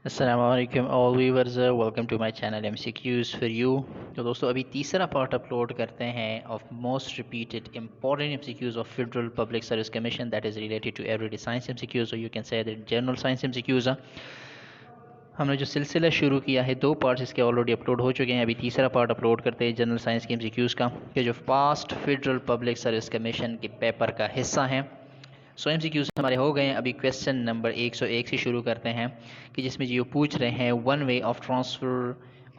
अस्सलामुअलैकुम all viewers, welcome to my channel MCQs for you. तो दोस्तों अभी तीसरा पार्ट अपलोड करते हैं of most repeated important MCQs of Federal Public Service Commission that is related to everyday science MCQs, और you can say that general science MCQs. हमने जो सिलसिला शुरू किया है, दो पार्ट्स इसके ऑलरेडी अपलोड हो चुके हैं। अभी तीसरा पार्ट अपलोड करते हैं जनरल साइंस के एमसीक्यूज़ का, कि जो past federal Public Service commission के पेपर का हिस्सा है। सो एमसीक्यूज़ हमारे हो गए हैं। अभी क्वेश्चन नंबर 101 से शुरू करते हैं, कि जिसमें जो पूछ रहे हैं one way of transfer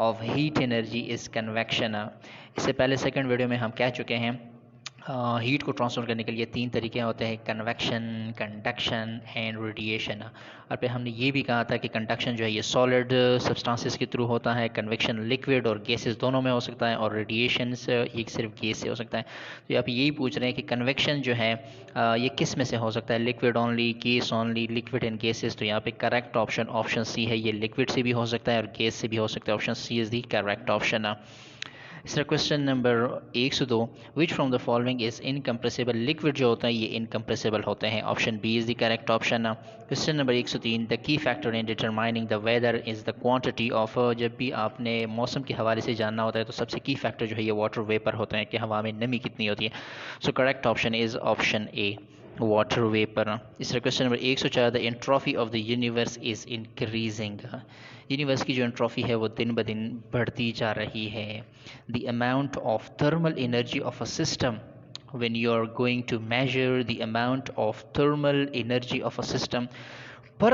of heat energy is convection. इससे पहले सेकंड वीडियो में हम कह चुके हैं हीट को ट्रांसफ़र करने के लिए तीन तरीके होते हैं, कन्वेक्शन, कंडक्शन एंड रेडिएशन। और फिर हमने ये भी कहा था कि कंडक्शन जो है ये सॉलिड सब्सटेंसेस के थ्रू होता है, कन्वेक्शन लिक्विड और गैसेस दोनों में हो सकता है, और रेडिएशन ये सिर्फ गैस से हो सकता है। तो आप यही पूछ रहे हैं कि कन्वेक्शन जो है ये किस में से हो सकता है, liquid only, gas only, liquid and gases. तो यहाँ पे करेक्ट ऑप्शन ऑप्शन सी है, ये लिक्विड से भी हो सकता है और गैस से भी हो सकता है। Option C is the correct option. इसका question number 102, which from the following is incompressible. Liquid जो होता है ये इनकम्प्रेसिबल होते हैं। Option B is the correct option. Question number 103, the key factor in determining the weather is the quantity of. जब भी आपने मौसम के हवाले से जानना होता है तो सबसे की फैक्टर जो है ये वाटर वेपर होते हैं, कि हवा में नमी कितनी होती है। So correct option is option A, water vapour. इसका question number 104, the entropy of the universe is increasing. Universe की जो एंट्रोपी है वो दिन ब दिन बढ़ती जा रही है। The amount of thermal energy of a system, when you are going to measure the amount of thermal energy of a system per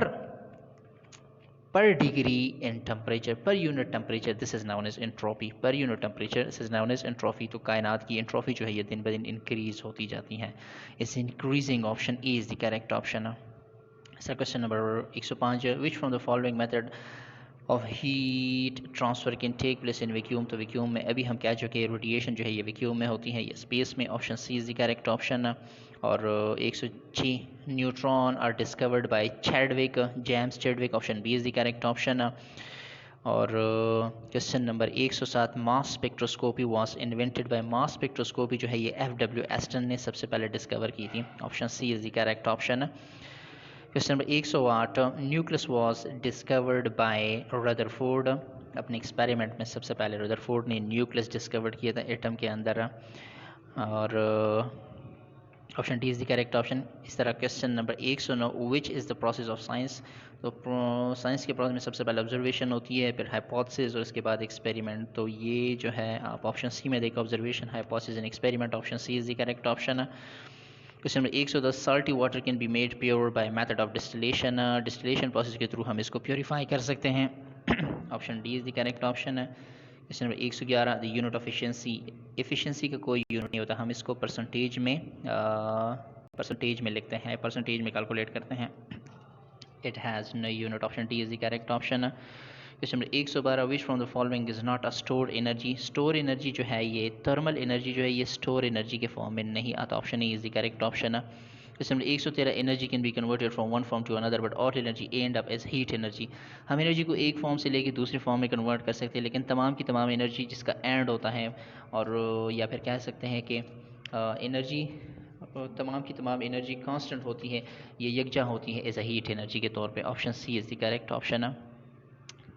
degree in temperature, per unit temperature, this is known as entropy. Per unit temperature, this is known as entropy. तो कायनात की एंट्रोफी जो है ये दिन ब दिन increase होती जाती है। इस increasing option A is the correct option. Question number 105, which from the following method of heat transfer can take place in vacuum. तो वैक्यूम में अभी हम कह चुके हैं रेडिएशन जो है ये वैक्यूम में होती है, ये स्पेस में। Option C is the correct option. और 106, neutron are discovered by Chadwick, James Chadwick. Option B is the correct option. और question number 107, mass spectroscopy was invented by. Mass spectroscopy जो है ये एफ.डब्ल्यू. एस्टन ने सबसे पहले discover की थी। Option C is the correct option. Question number 108, nucleus was discovered by Rutherford. अपने एक्सपेरिमेंट में सबसे पहले रदरफोर्ड ने न्यूक्लियस डिस्कवर्ड किया था एटम के अंदर। और option D is the correct option. इस तरह question number 109, which is the process of science. तो साइंस के प्रोसेस में सबसे पहले ऑब्जर्वेशन होती है, फिर हाइपोथेसिस और उसके बाद एक्सपेरिमेंट। तो ये जो है आप ऑप्शन सी में देखो, observation, hypothesis and experiment. Option C is the correct option. Question number 110, salty water can be made pure by method of distillation. Distillation process के थ्रू हम इसको प्योरीफाई कर सकते हैं। Option D is the correct option है। Question number 111, the unit of efficiency. Efficiency का कोई unit नहीं होता, हम इसको परसेंटेज में लिखते हैं, परसेंटेज में कैलकुलेट करते हैं। It has no unit. Option D is the correct option. Question number 112, which from the following is not a store energy. Store energy जो है ये थर्मल एनर्जी जो है ये स्टोर एनर्जी के फॉर्म में नहीं आता। Option A is the correct option. Question number 113, energy can be converted from one form to another but all energy end up as heat energy. हम एनर्जी को एक फॉर्म से लेकर दूसरे फॉर्म में कन्वर्ट कर सकते हैं, लेकिन तमाम की तमाम एनर्जी जिसका एंड होता है, और या फिर कह सकते हैं कि एनर्जी, तमाम की तमाम एनर्जी कांस्टेंट होती है, ये यकजा होती है एज अ हीट एनर्जी के तौर पे। Option C is the correct option.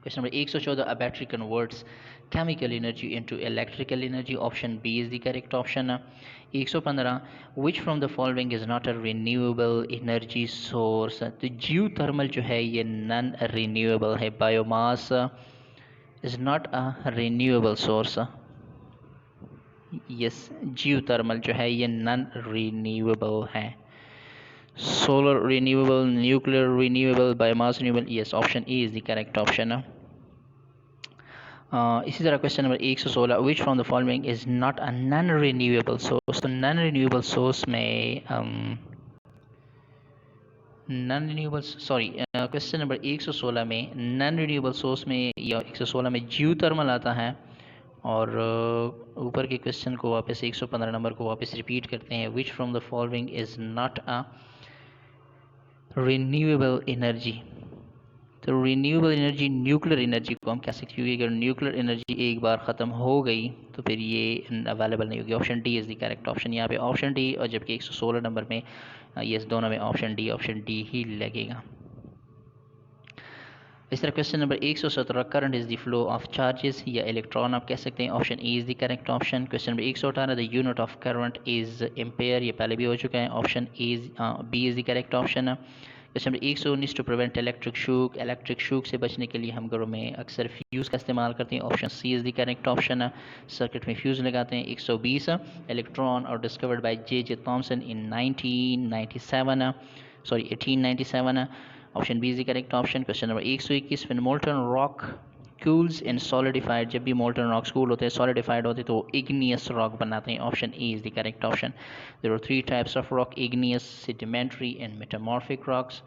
Question number 114, a battery converts chemical energy into electrical energy. Option B is the correct option. 115, which from the following is not a renewable energy source. तो geothermal जो है ये non renewable है। Biomass is not a renewable source. Yes, geothermal जो है ये non renewable है। Solar renewable, nuclear renewable, biomass renewable. Yes, option A is the correct option. इसी तरह question number 116, which from the following is not a non renewable source. तो non renewable source में non renewable, sorry, question number 116 में non renewable source में या 116 में जियो thermal आता है। और ऊपर के क्वेश्चन को वापस 115 नंबर को वापस रिपीट करते हैं, विच from the following is not a renewable energy. तो रिन्यूएबल एनर्जी न्यूक्लियर एनर्जी को हम कह सकते हैं, क्योंकि अगर न्यूक्लियर एनर्जी एक बार ख़त्म हो गई तो फिर ये अवेलेबल नहीं होगी। Option D is the correct option. यहाँ पे ऑप्शन डी, और जबकि 116 नंबर में ये दोनों में ऑप्शन डी ही लगेगा। इस तरह question number 117, current is the flow of charges या इलेक्ट्रॉन आप कह सकते हैं, option A is the correct option. Question number 118, the unit of current is ampere, ये पहले भी हो चुका है, option A B is the correct option. Question number 119, to prevent electric shock से बचने के लिए हम घरों में अक्सर फ्यूज़ का इस्तेमाल करते हैं, option C is the correct option. Circuit में फ्यूज़ लगाते हैं। 120, इलेक्ट्रॉन और discovered by J Thomson in 1897, option B is the correct option. Question number 121, when molten rock cools in solidified, जब भी मोल्टन रॉक्स कूल होते हैं, solidified होते हैं, तो इग्नियस रॉक बनाते हैं, option A is the correct option. There are three types of rock, igneous, sedimentary and metamorphic rocks.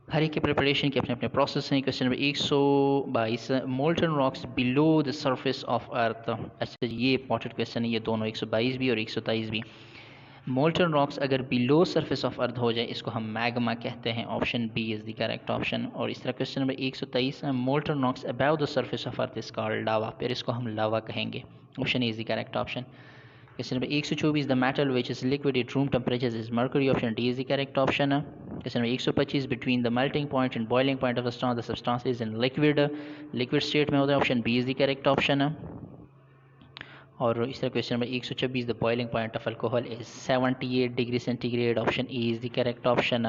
हर एक के प्रिपरेशन के अपने अपने प्रोसेस हैं। Question number 122, molten rocks below the surface of earth. अच्छा, ये इंपॉर्टेंट क्वेश्चन है, ये दोनों 122 भी और 123 भी। मोल्टन रॉक्स अगर बिलो सरफेस ऑफ अर्थ हो जाए, इसको हम मैग्मा कहते हैं, option B is the correct option. और इस तरह question number 123, molten rocks above the surface of earth is called lava, फिर इसको हम लावा कहेंगे, option A is the correct option. Question number 124, the metal which is liquid at room temperature is mercury, option D is the correct option. Question number 125, between the melting point and boiling point of the substance is in liquid state में होता है, option B is the correct option. और इस तरह question number 126, the boiling point of alcohol is 78 degree centigrade, option A is the correct option.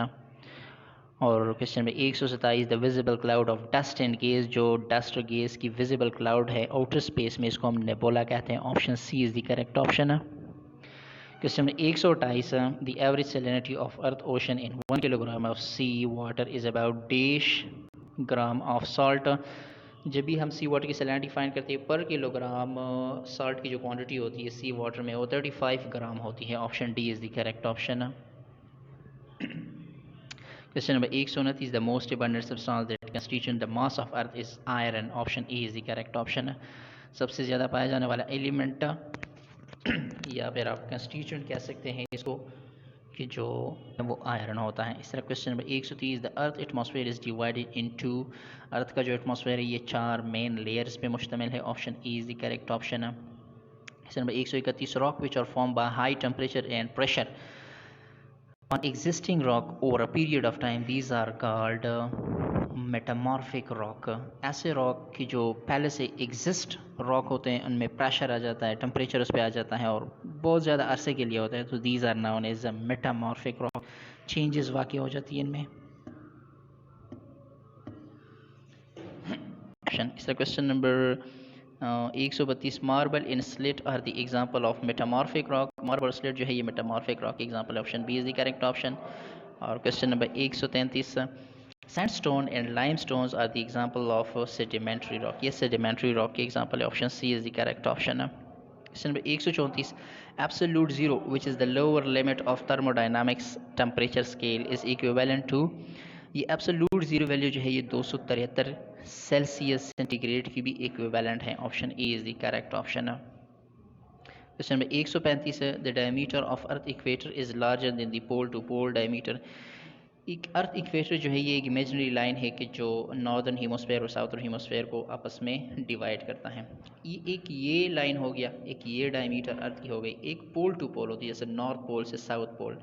और question number 127, the visible cloud of dust and gas, जो dust और gas की visible cloud है outer space में, इसको हम nebula कहते हैं, option C is the correct option. Question number 128, the average salinity of earth ocean in 1 kilogram of sea water is about dash gram of salt. जब भी हम सी वाटर की सैलिनिटी फाइंड करते हैं, पर किलोग्राम सॉल्ट की जो quantity होती है सी वाटर में, वो 35 ग्राम होती है, option D is the correct option. Question number 129, the most abundant substance that constitute the mass of earth is iron, option A is the correct option. सबसे ज़्यादा पाया जाने वाला एलिमेंट या फिर आप कंस्टिट्यूएंट कह सकते हैं इसको, कि जो वो आयरन होता है। इस तरह question number 130, the earth atmosphere is divided into, earth का जो एटमॉस्फेयर है ये 4 मेन लेयर्स पे मुश्तमिल है, option E is the correct option. Question number 131, rock which are form by high temperature and pressure on existing rock over a period of time, these are called metamorphic rock. ऐसे rock की जो पहले से exist rock होते हैं, उनमें pressure आ जाता है, टेम्परेचर उस पर आ जाता है और बहुत ज़्यादा अरसे के लिए होता है, तो these are known as a metamorphic rock, changes वाक़ई हो जाती है इनमें। इस तरह question number 132, marble in slate are the example of metamorphic rock, marble slate जो है ये मेटामॉर्फिक रॉक की example, option B is the correct option. और question number 133, sandstone and limestones are the example of sedimentary rock, yes sedimentary rock की example है, option C is the correct option। Question number 134, absolute zero which is the lower limit of thermodynamics temperature scale is equivalent to, ये absolute zero value जो है ये 273 Celsius centigrade की भी equivalent है, option A is the correct option. Question number 135 है, the diameter of earth equator is larger than the pole to pole diameter. एक earth equator जो है ये एक इमेजिनरी लाइन है कि जो नॉर्दर्न हीमोस्फेयर और साउथर्न हीमोस्फेयर को आपस में डिवाइड करता है। ये लाइन हो गया, एक ये डायमीटर अर्थ की हो गई, एक पोल टू पोल होती है जैसे नॉर्थ पोल से साउथ पोल।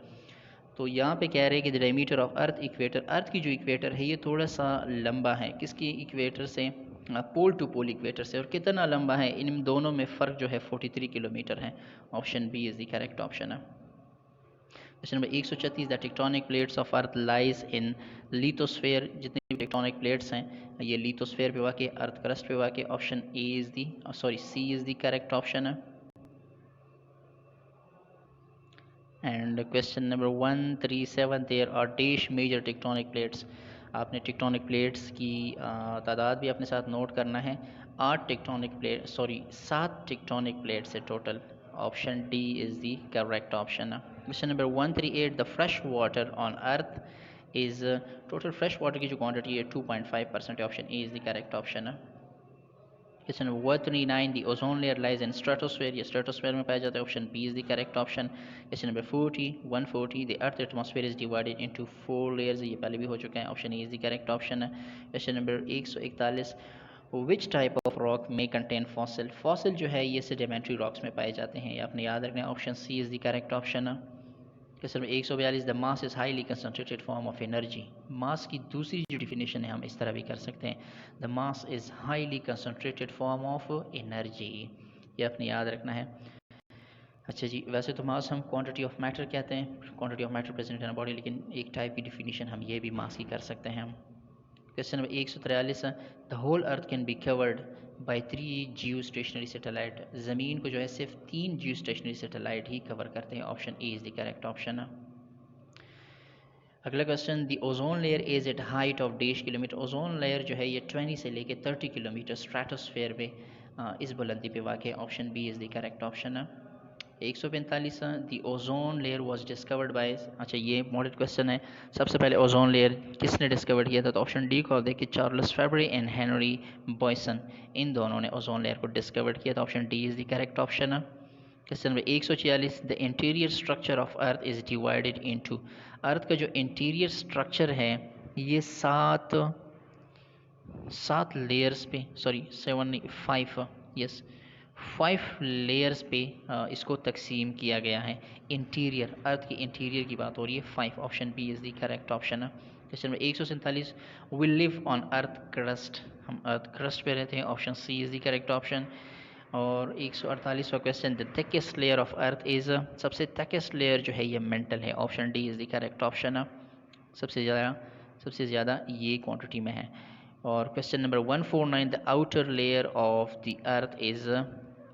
तो यहाँ पे कह रहे हैं कि the diameter of earth equator, earth की जो इक्वेटर है ये थोड़ा सा लंबा है, किसकी इक्वेटर से, पोल टू पोल इक्वेटर से, और कितना लंबा है, इन दोनों में फ़र्क जो है 43 किलोमीटर है, option B is the correct option है। Question number 136, the tectonic plates of earth lies in lithosphere, जितने भी टेक्टोनिक प्लेट्स हैं ये लिथोस्फेयर पे वाक़, अर्थ क्रस्ट पे वाक़, option A is the C is the correct option है। And question number 137, there are dash major tectonic plates, आपने टेक्टोनिक प्लेट्स की तादाद भी अपने साथ नोट करना है, 7 टेक्टोनिक प्लेट्स है total, option D is the correct option. Question number 138, the fresh water on earth is, total fresh water की जो क्वांटिटी है 2.5% है, option A is the correct option. Question number 139, the ozone layer lies in stratosphere, ये stratosphere में पाया जाता है, option B is the correct option. Question number 140, the earth atmosphere is divided into 4 layers, ये पहले भी हो चुका है, option A is the correct option. Question number 141, which type of rock में कंटेन फॉसिल, फॉसिल जो है ये सेडिमेंट्री रॉक्स में पाए जाते हैं, ये आपने याद रखना है, option C is the correct option. Question number 142, the mass is highly concentrated form of energy. Mass की दूसरी जो डिफिनेशन है हम इस तरह भी कर सकते हैं, the mass is highly concentrated form of energy. ये अपने याद रखना है। अच्छा जी, वैसे तो मास हम क्वांटिटी ऑफ मैटर कहते हैं, quantity of matter present in body, लेकिन एक टाइप की डिफिनेशन हम ये भी मास की कर सकते हैं हम। Question number 143, the whole earth can be covered by 3 geostationary satellite. ज़मीन को जो है सिर्फ 3 जियो स्टेशनरी सैटेलाइट ही कवर करते हैं। Option A is the correct option. अगला question, the ozone layer is at height of dash kilometre. Ozone layer जो है ये 20 से लेके 30 किलोमीटर स्ट्रेटोस्फेयर में इस बुलंदी पे वाक़ है। Option B is the correct option. 145, the ozone layer was discovered by. अच्छा, ये मॉडल क्वेश्चन है। सबसे पहले ओजोन लेयर किसने डिस्कवर किया था? तो ऑप्शन डी को देखिए, Charles Fabry and Henri Buisson, इन दोनों ने ओजोन लेयर को डिस्कवर किया था। Option D is the correct option. Question number 146, the interior structure of earth is divided into. Earth का जो इंटीरियर स्ट्रक्चर है ये सात लेयर्स पे, सॉरी 7 नहीं 5, यस 5 लेयर्स पे इसको तकसीम किया गया है। इंटीरियर, अर्थ की इंटीरियर की बात हो रही है। 5, option B is the correct option है। Question number 147, we live on earth crust. हम अर्थ क्रस्ट पे रहते हैं। Option C is the correct option. और 148वां question, the thickest layer of earth is. सबसे थिकेस्ट लेयर जो है ये मेंटल है। Option D is the correct option. सबसे ज़्यादा ये क्वांटिटी में है। और question number 149, the outer layer of the earth is.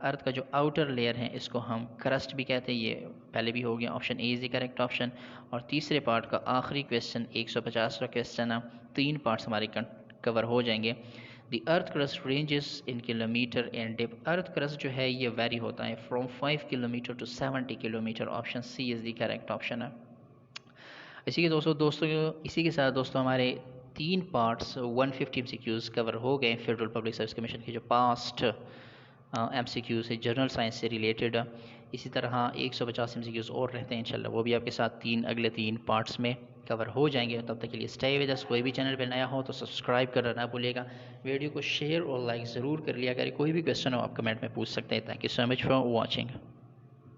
अर्थ का जो आउटर लेयर है इसको हम क्रस्ट भी कहते हैं। ये पहले भी हो गया। Option A is the correct option. और तीसरे पार्ट का आखिरी क्वेश्चन 150वां क्वेश्चन, 3 पार्ट्स हमारे कवर हो जाएंगे। The earth crust ranges in kilometre and depth. Earth crust जो है ये वेरी होता है from 5 kilometre to 70 kilometre. Option C is the correct option है। इसी के साथ दोस्तों हमारे 3 पार्ट्स 150 MCQs कवर हो गए फेडरल पब्लिक सर्विस कमीशन के जो पास्ट MCQs है जनरल साइंस से रिलेटेड। इसी तरह 150 MCQs और रहते हैं इंशाल्लाह, वो भी आपके साथ अगले 3 पार्ट्स में कवर हो जाएंगे। तब तक के लिए स्टे विद अस। कोई भी चैनल पे नया हो तो सब्सक्राइब करना ना भूलिएगा। वीडियो को शेयर और लाइक ज़रूर कर लिया करें। कोई भी क्वेश्चन हो आप कमेंट में पूछ सकते हैं। Thank you so much for watching.